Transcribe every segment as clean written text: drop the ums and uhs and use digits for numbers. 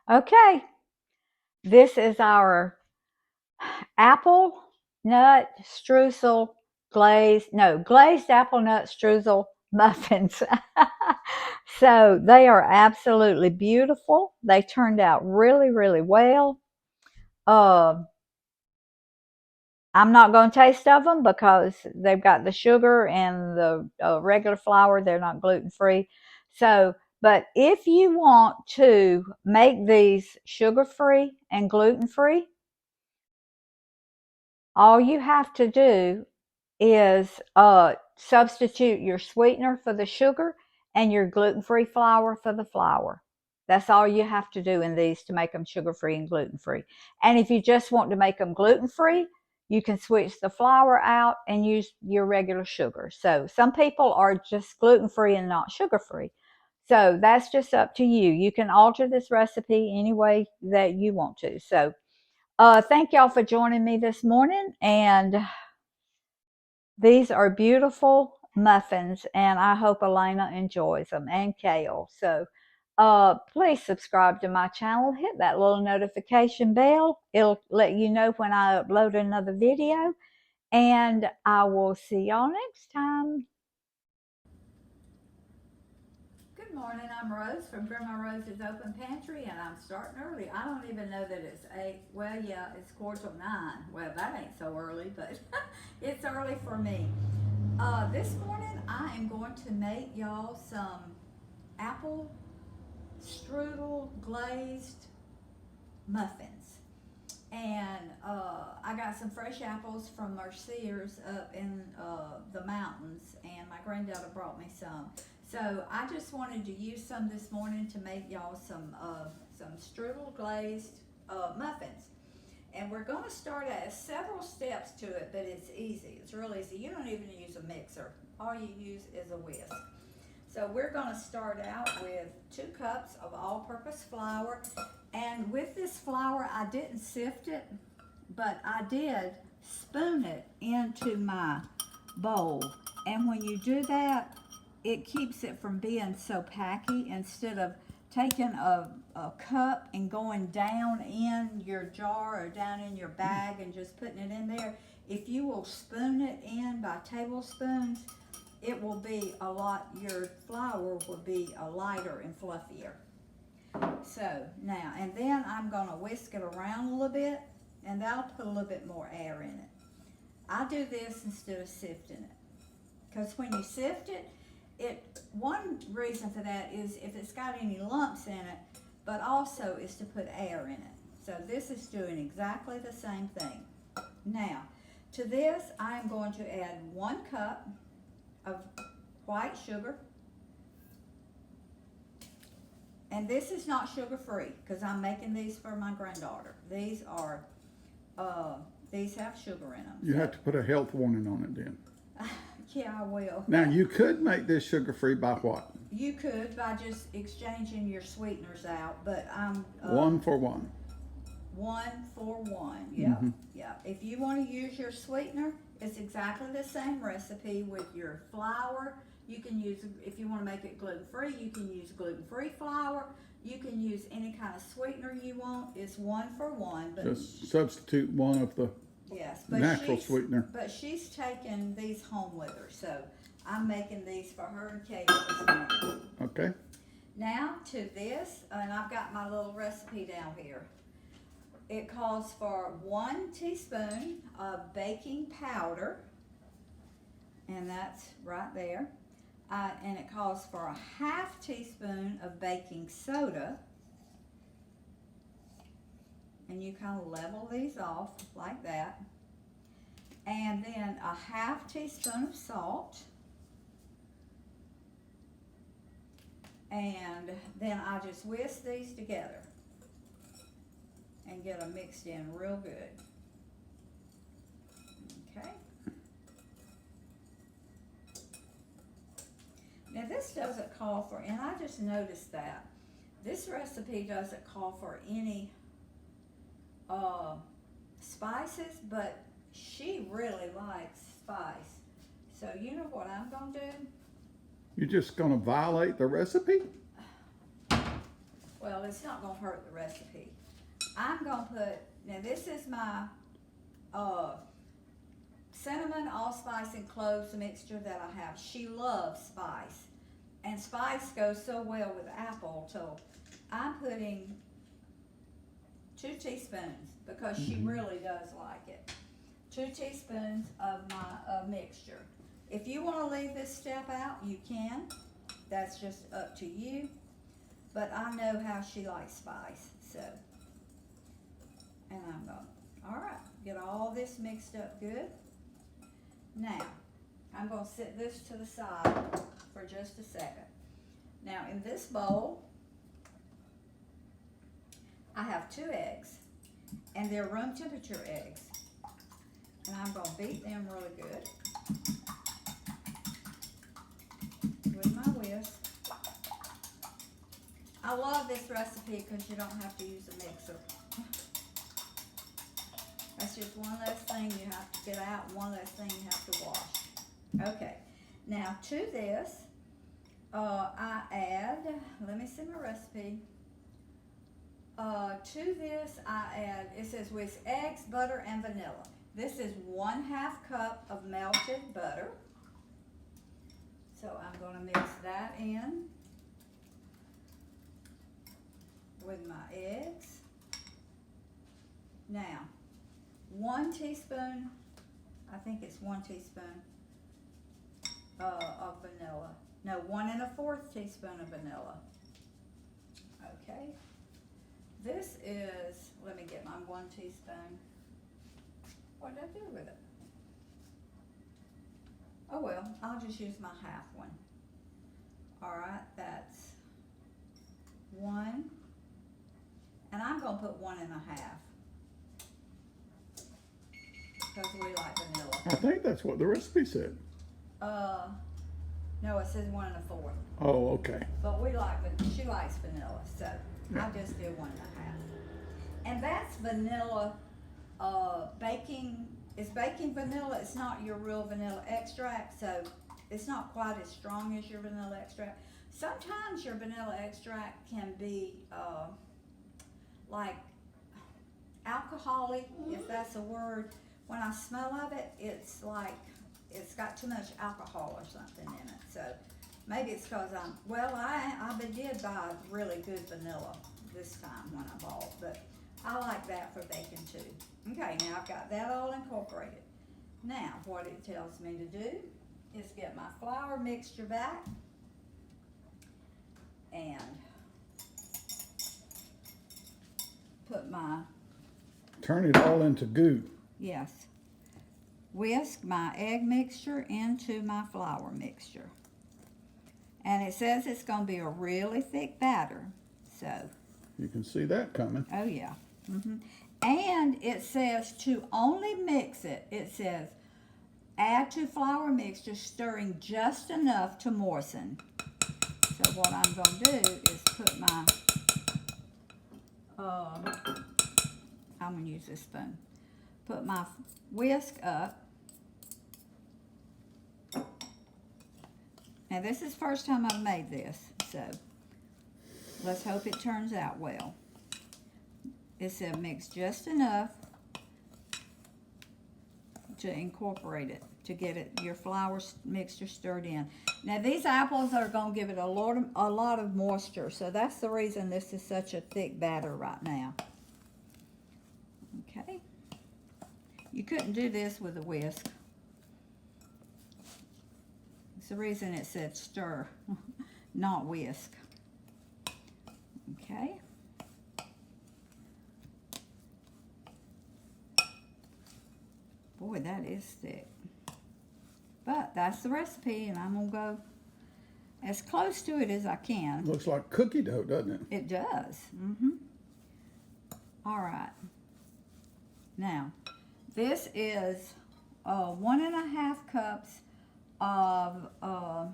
Okay, this is our apple nut streusel glazed apple nut streusel muffins. So they are absolutely beautiful. They turned out really, really well. Uh, I'm not going to taste of them because they've got the sugar and the regular flour. They're not gluten free. So, but if you want to make these sugar free and gluten free, all you have to do is substitute your sweetener for the sugar and your gluten free flour for the flour. That's all you have to do in these to make them sugar free and gluten free. And if you just want to make them gluten free, you can switch the flour out and use your regular sugar. So some people are just gluten free and not sugar free. So that's just up to you. You can alter this recipe any way that you want to. So thank y'all for joining me this morning. And these are beautiful muffins, and I hope Elena enjoys them, and Kale. So please subscribe to my channel. Hit that little notification bell. It'll let you know when I upload another video. And I will see y'all next time. Good morning, I'm Rose from Grandma Rose's Open Pantry, and I'm starting early. I don't even know that it's 8, well, yeah, it's 8:45. Well, that ain't so early, but it's early for me. This morning I am going to make y'all some apple strudel glazed muffins. And I got some fresh apples from our Sears up in the mountains, and my granddaughter brought me some. So I just wanted to use some this morning to make y'all some strudel glazed muffins. And we're going to start at several steps to it, but it's easy. It's real easy. You don't even use a mixer. All you use is a whisk. So we're going to start out with 2 cups of all-purpose flour. And with this flour, I didn't sift it, but I did spoon it into my bowl. And when you do that, it keeps it from being so packy. Instead of taking a cup and going down in your jar or down in your bag and just putting it in there, if you will spoon it in by tablespoons, it will be your flour will be lighter and fluffier. So now, and then I'm going to whisk it around a little bit, and that'll put a little bit more air in it. I do this instead of sifting it, because when you sift it, one reason for that is if it's got any lumps in it, but also is to put air in it. So this is doing exactly the same thing. Now, to this, I am going to add 1 cup of white sugar. And this is not sugar-free because I'm making these for my granddaughter. These have sugar in them. You have to put a health warning on it then. Yeah, I will. Now, you could make this sugar-free by what? You could by just exchanging your sweeteners out, but I'm 1 for 1. 1 for 1. Yeah, yeah. If you want to use your sweetener, it's exactly the same recipe with your flour. You can use, if you want to make it gluten-free, you can use gluten-free flour. You can use any kind of sweetener you want. It's 1 for 1. But just substitute one of the natural sweetener. But she's taking these home with her, so I'm making these for her and Kate this morning. Okay. Now to this, and I've got my little recipe down here. It calls for 1 teaspoon of baking powder, and that's right there. And it calls for a 1/2 teaspoon of baking soda. And you kind of level these off like that. And then a 1/2 teaspoon of salt. And then I just whisk these together and get them mixed in real good. Okay. Now this doesn't call for, and I just noticed that, this recipe doesn't call for any spices, but she really likes spice. So you know what I'm going to do? You're just going to violate the recipe? well, it's not gonna hurt the recipe. I'm gonna put, now this is my, cinnamon, allspice, and cloves mixture that I have. She loves spice, and spice goes so well with apple, so I'm putting 2 teaspoons because she really does like it. 2 teaspoons of my mixture. If you want to leave this step out, you can. That's just up to you. But I know how she likes spice, so. And I'm going, all right, get all this mixed up good. Now, I'm going to set this to the side for just a second. Now, in this bowl, I have 2 eggs, and they're room temperature eggs. And I'm going to beat them really good with my whisk. I love this recipe because you don't have to use a mixer. That's just one less thing you have to get out, one less thing you have to wash. Okay, now to this, I add, let me see my recipe. To this, I add, it says with eggs, butter, and vanilla. This is 1/2 cup of melted butter. So I'm going to mix that in with my eggs. Now, 1 teaspoon, I think it's 1 teaspoon of vanilla. No, 1 1/4 teaspoon of vanilla. Okay. This is, let me get my 1 teaspoon. What did I do with it? Oh well, I'll just use my 1/2 one. All right, that's 1. And I'm going to put 1 1/2. Because we like vanilla. I think that's what the recipe said. No, it says 1 1/4. Oh, okay. But we like, she likes vanilla, so Yeah. I just do 1 1/2. And that's vanilla, baking, it's baking vanilla. It's not your real vanilla extract, so it's not quite as strong as your vanilla extract. Sometimes your vanilla extract can be, like alcoholic, if that's a word. When I smell of it, it's like, it's got too much alcohol or something in it. So maybe it's because I did buy really good vanilla this time when I bought, but I like that for baking too. Okay, now I've got that all incorporated. Now, what it tells me to do is get my flour mixture back and put my, Turn it all into goo. yes, whisk my egg mixture into my flour mixture. And it says it's going to be a really thick batter, so. You can see that coming. Oh yeah. And it says to only mix it, it says add to flour mixture, stirring just enough to moisten. So what I'm going to do is put my, I'm going to use this spoon, put my whisk up. Now this is the first time I've made this, so let's hope it turns out well. It said mix just enough to incorporate it, to get it, your flour mixture stirred in. Now these apples are going to give it a lot of moisture, so that's the reason this is such a thick batter right now. Okay. You couldn't do this with a whisk. It's the reason it said stir, not whisk. Okay. Boy, that is thick. But that's the recipe, and I'm going to go as close to it as I can. Looks like cookie dough, doesn't it? It does. All right. Now, this is 1 1/2 cups of, I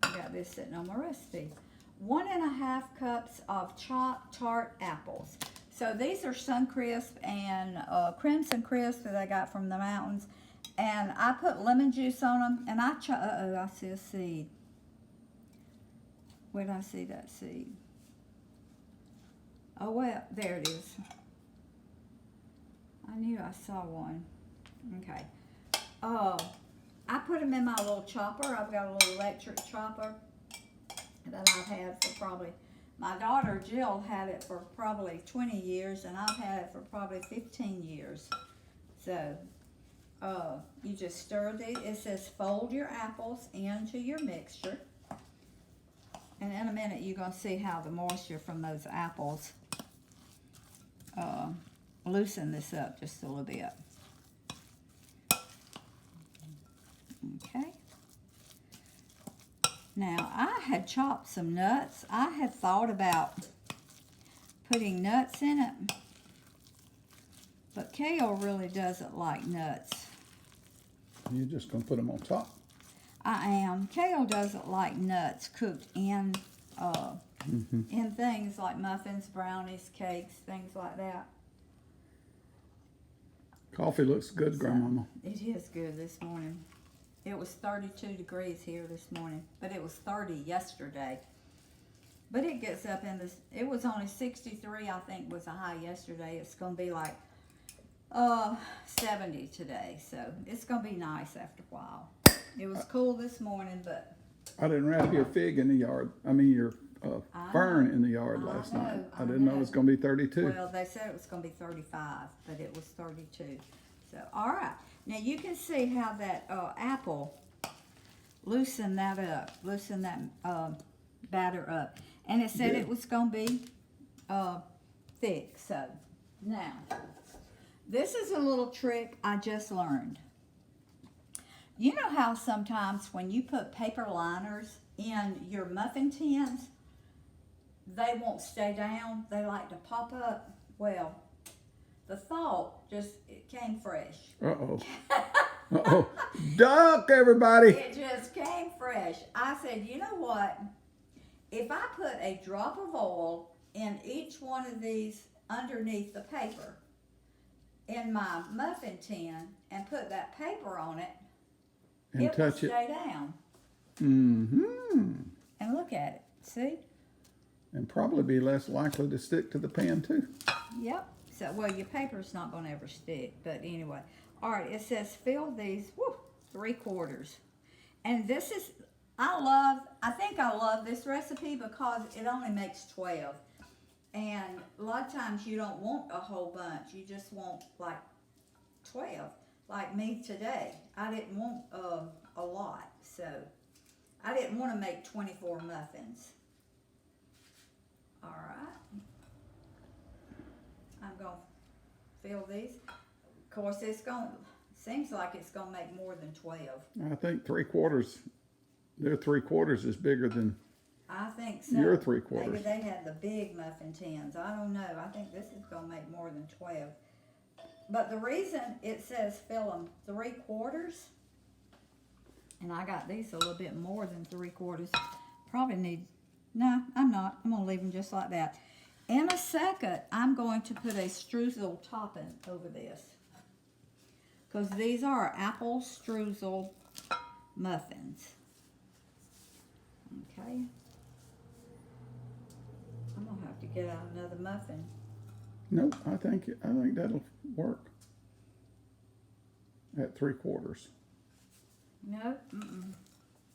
got this sitting on my recipe. 1 1/2 cups of chopped tart apples. So these are Suncrisp and Crimson Crisp that I got from the mountains. And I put lemon juice on them, and I see a seed. Where did I see that seed? Oh, well, there it is. I knew I saw one. Okay. I put them in my little chopper. I've got a little electric chopper that I've had for probably, my daughter Jill had it for probably 20 years, and I've had it for probably 15 years. So, you just stir these. It says fold your apples into your mixture. And in a minute, you're going to see how the moisture from those apples loosen this up just a little bit. Okay. Now, I had chopped some nuts. I had thought about putting nuts in it, but Kale really doesn't like nuts. You're just going to put them on top? I am. Kale doesn't like nuts cooked in in things like muffins, brownies, cakes, things like that. Coffee looks good, Grandmama. It is good this morning. It was 32 degrees here this morning, but it was 30 yesterday. But it gets up in this, it was only 63, I think, was a high yesterday. It's going to be like 70 today, so it's going to be nice after a while. It was cool this morning, but I didn't wrap your fig in the yard. I mean, your fern in the yard last night. I didn't know it was going to be 32. Well, they said it was going to be 35, but it was 32. So, all right. Now, you can see how that apple loosened that up, loosened that batter up. And it said it was going to be thick. So, now, this is a little trick I just learned. You know how sometimes when you put paper liners in your muffin tins, they won't stay down. They like to pop up. Well, the thought it came fresh. Uh-oh. Uh-oh. Duck, everybody. It just came fresh. I said, you know what? If I put a drop of oil in each one of these underneath the paper in my muffin tin and put that paper on it, and it touch will stay down. Mm-hmm. And look at it. See? And probably be less likely to stick to the pan, too. Yep. So, well, your paper's not going to ever stick. But anyway. All right. It says fill these 3/4. And this is, I think I love this recipe because it only makes 12. And a lot of times you don't want a whole bunch. You just want like 12. Like me today. I didn't want a lot. So, I didn't want to make 24 muffins. All right. I'm going to fill these. Of course, seems like it's going to make more than 12. I think 3/4, their 3/4 is bigger than I think so. your 3/4. Maybe they had the big muffin tins. I don't know. I think this is going to make more than 12. But the reason it says fill them 3/4, and I got these a little bit more than 3/4. Probably need, no, I'm not. I'm going to leave them just like that. In a second, I'm going to put a streusel topping over this. Because these are apple streusel muffins. Okay. I'm going to have to get out another muffin. Nope, I think that'll work. At 3/4. No,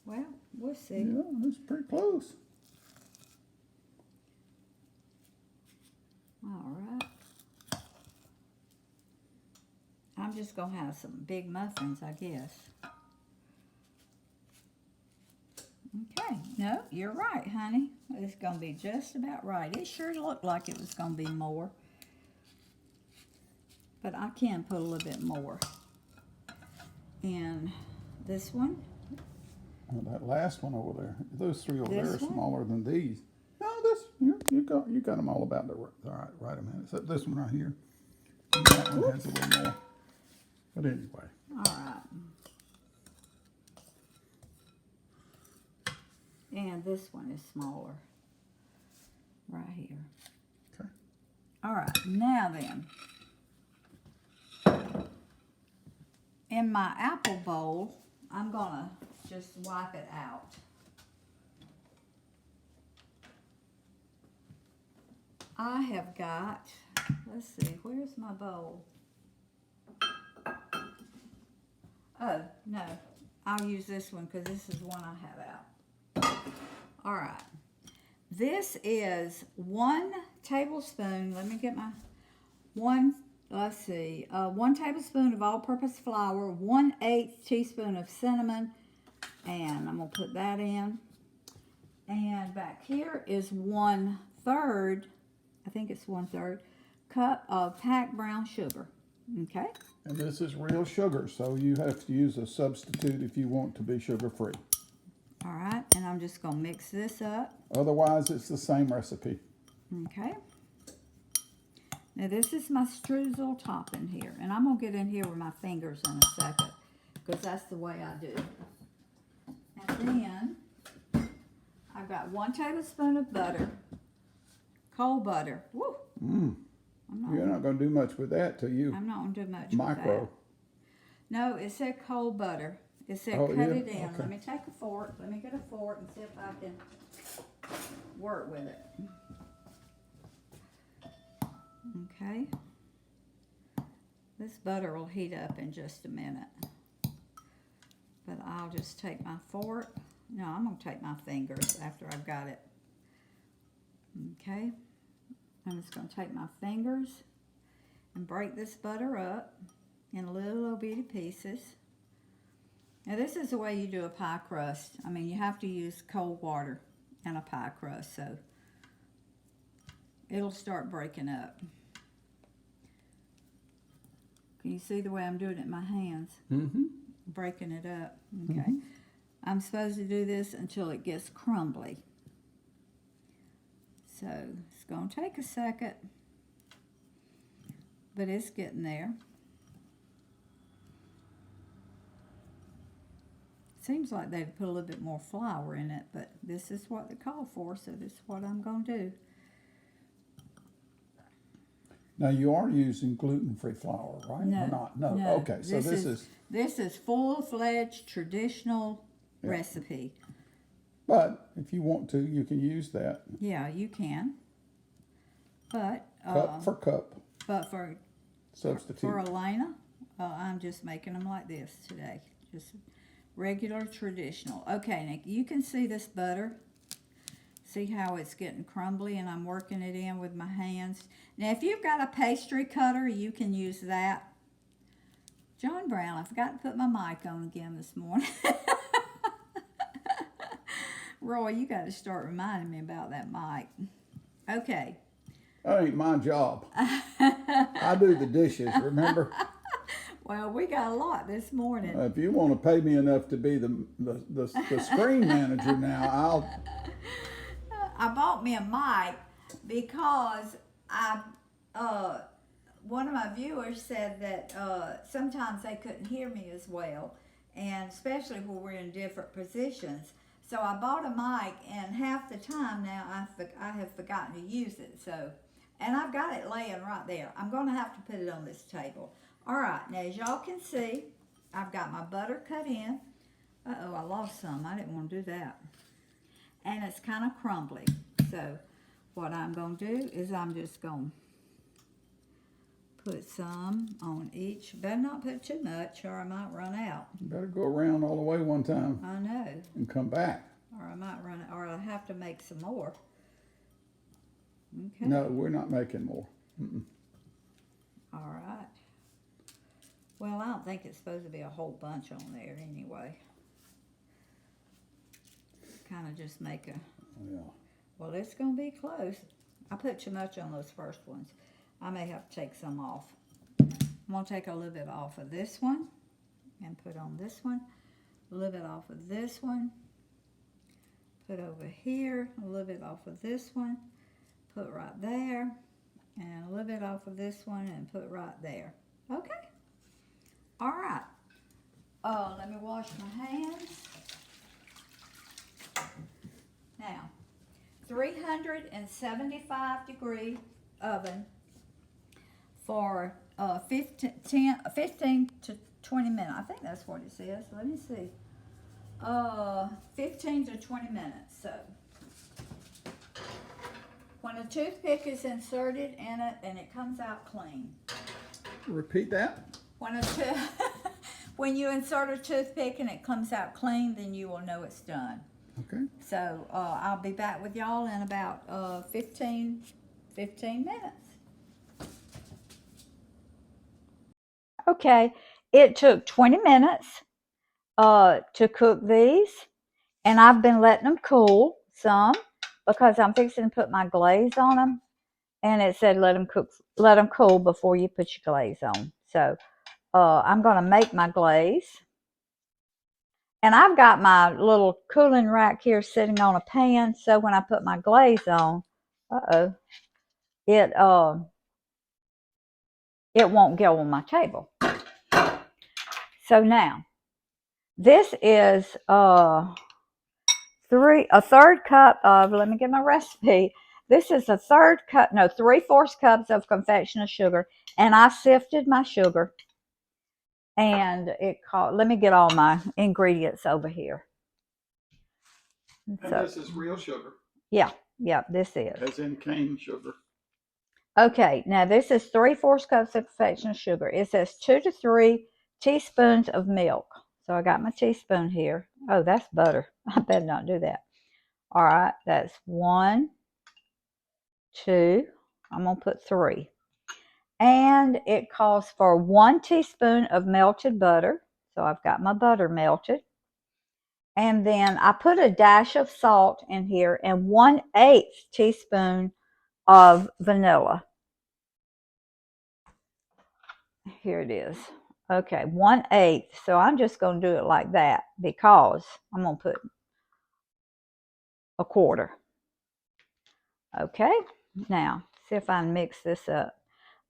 well, we'll see. Yeah, that's pretty close. All right. I'm just going to have some big muffins, I guess. Okay. No, you're right, honey. It's going to be just about right. It sure looked like it was going to be more. But I can put a little bit more. And this one. Well, that last one over there, those three over there are This one? smaller than these. No, you got them all about the right amount. Except this one right here. And that one has a little more. But anyway. All right. And this one is smaller. Right here. Okay. All right. Now then. In my apple bowl, I'm going to just wipe it out. I have got, let's see, where's my bowl? Oh, no, I'll use this one because this is one I have out. All right. This is 1 tablespoon, let me get my, 1 tablespoon of all-purpose flour, 1/8 teaspoon of cinnamon, and I'm going to put that in. And back here is 1/3, I think it's 1/3 cup of packed brown sugar. Okay. And this is real sugar, so you have to use a substitute if you want to be sugar-free. All right, and I'm just going to mix this up. Otherwise, it's the same recipe. Okay. Now this is my streusel topping here, and I'm going to get in here with my fingers in a second because that's the way I do. And then I've got 1 tablespoon of butter, cold butter. Woo! You're not going to do much with that till you I'm not going to do much micro. with that. No, it said cold butter. It said Oh, cut yeah? it in. Okay. Let me take a fork. Let me get a fork and see if I can work with it. Okay. This butter will heat up in just a minute. But I'll just take my fork. No, I'm going to take my fingers after I've got it. Okay. I'm just going to take my fingers and break this butter up in little bitty pieces. Now this is the way you do a pie crust. I mean, you have to use cold water in a pie crust, so it'll start breaking up. Can you see the way I'm doing it in my hands? Mm-hmm. Breaking it up. Okay. I'm supposed to do this until it gets crumbly. So it's going to take a second, but it's getting there. Seems like they'd put a little bit more flour in it, but this is what they call for, so this is what I'm going to do. Now you are using gluten-free flour, right? No, Or not? No. no. Okay, so This is full-fledged traditional recipe. But if you want to, you can use that. Yeah, you can. But Cup for cup. But for Substitute. For Elena, I'm just making them like this today. Just regular, traditional. Okay, Nick, you can see this butter. See how it's getting crumbly, and I'm working it in with my hands. Now, if you've got a pastry cutter, you can use that. John Brown, I forgot to put my mic on again this morning. Roy, you got to start reminding me about that mic. Okay. That ain't my job. I do the dishes, remember? Well, we got a lot this morning. If you want to pay me enough to be the screen manager now, I bought me a mic because one of my viewers said that sometimes they couldn't hear me as well, and especially when we're in different positions. So I bought a mic, and half the time now I have forgotten to use it. So, and I've got it laying right there. I'm going to have to put it on this table. All right, now as y'all can see, I've got my butter cut in. Uh-oh, I lost some. I didn't want to do that. And it's kind of crumbly. So what I'm going to do is I'm just going to put some on each. Better not put too much or I might run out. you better go around all the way one time I know. and come back. Or I might run, or I'll have to make some more. Okay. No, we're not making more. All right. Well, I don't think it's supposed to be a whole bunch on there anyway. Kind of just make a, Yeah. well, it's going to be close. I put too much on those first ones. I may have to take some off. I'm going to take a little bit off of this one and put on this one. A little bit off of this one. Put over here. A little bit off of this one. Put right there. And a little bit off of this one and put right there. Okay. All right. Let me wash my hands. Now, 375 degree oven for 15 to 20 minutes. I think that's what it says. Let me see. 15 to 20 minutes. So when toothpick is inserted in it and it comes out clean. Repeat that. When you insert a toothpick and it comes out clean, then you will know it's done. Okay. So I'll be back with y'all in about 15 minutes. Okay, it took 20 minutes to cook these, and I've been letting them cool some because I'm fixing to put my glaze on them, and it said let them cool before you put your glaze on. So I'm going to make my glaze. And I've got my little cooling rack here sitting on a pan, so when I put my glaze on, it won't go on my table. So now, this is a third cup of, let me get my recipe. This is a 3/4 cups of confectioner sugar, and I sifted my sugar. And let me get all my ingredients over here. And this is real sugar. Yeah, this is. As in cane sugar. Okay, now this is 3/4 cups of confectioner sugar. It says 2 to 3 teaspoons of milk. So I got my teaspoon here. Oh, that's butter. I better not do that. All right, that's 1, 2. I'm going to put 3. And it calls for 1 teaspoon of melted butter. So I've got my butter melted. And then I put a dash of salt in here and 1/8 teaspoon of vanilla. Here it is. Okay, 1/8. So I'm just going to do it like that because I'm going to put 1/4. Okay, now see if I can mix this up.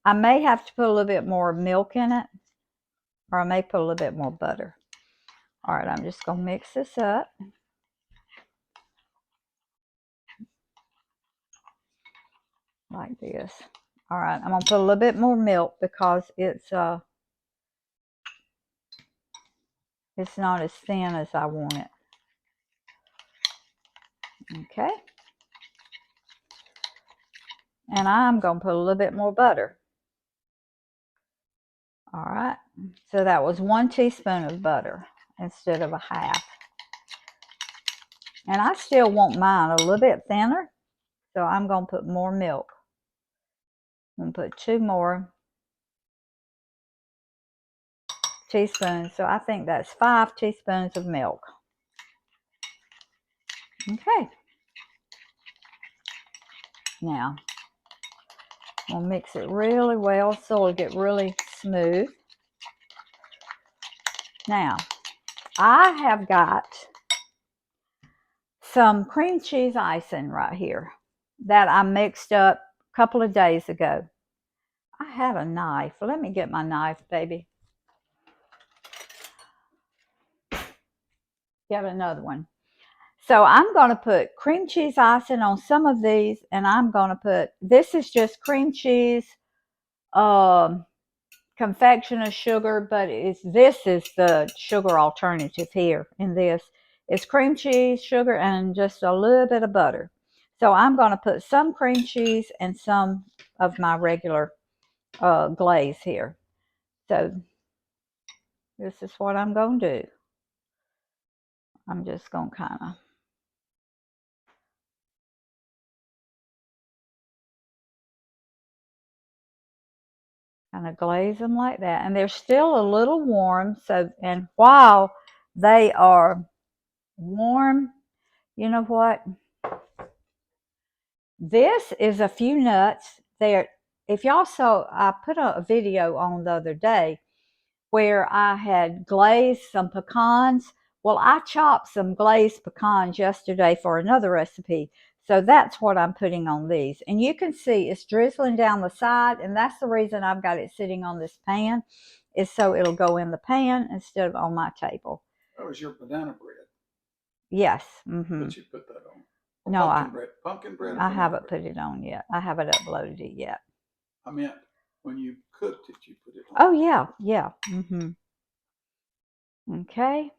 I may have to put a little bit more milk in it, or I may put a little bit more butter. All right, I'm just going to mix this up. Like this. All right, I'm going to put a little bit more milk because it's not as thin as I want it. Okay. And I'm going to put a little bit more butter. All right. So that was 1 teaspoon of butter instead of 1/2. And I still want mine a little bit thinner. So I'm going to put more milk. I'm going to put 2 more teaspoons. So I think that's 5 teaspoons of milk. Okay. Now, we'll mix it really well so it'll get really smooth. Now, I have got some cream cheese icing right here that I mixed up a couple of days ago. I had a knife. Let me get my knife, baby. Get another one. So I'm going to put cream cheese icing on some of these, and I'm going to put, this is just cream cheese, confectioner sugar, but this is the sugar alternative here in this. It's cream cheese, sugar, and just a little bit of butter. So I'm going to put some cream cheese and some of my regular glaze here. So this is what I'm going to do. I'm just going to kind of glaze them like that. And they're still a little warm. So, and while they are warm, you know what? This is a few nuts there. If y'all saw, I put a video on the other day where I had glazed some pecans. Well, I chopped some glazed pecans yesterday for another recipe. So that's what I'm putting on these. And you can see it's drizzling down the side, and that's the reason I've got it sitting on this pan, is so it'll go in the pan instead of on my table. That was your banana bread. Yes. Mm-hmm. But you put that on. No, pumpkin bread. I haven't put it on yet. I haven't uploaded it yet. I meant when you cooked it, you put it on. Oh yeah, yeah. Mm-hmm. Okay.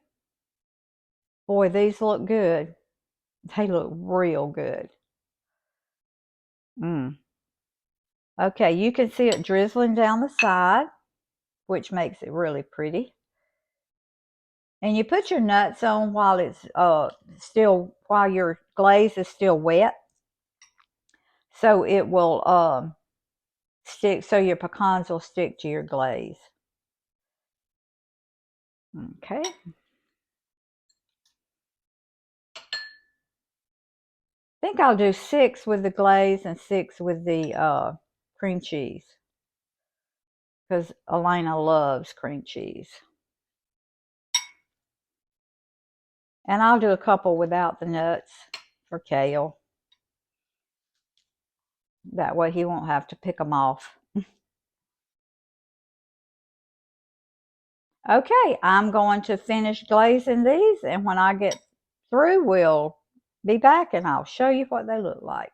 Boy, these look good. They look real good. Okay, you can see it drizzling down the side, which makes it really pretty. And you put your nuts on while it's while your glaze is still wet, so it will stick, so your pecans will stick to your glaze. Okay. I think I'll do 6 with the glaze and 6 with the cream cheese, because Elena loves cream cheese. And I'll do a couple without the nuts for Kale. That way he won't have to pick them off. Okay, I'm going to finish glazing these, and when I get through, we'll be back and I'll show you what they look like.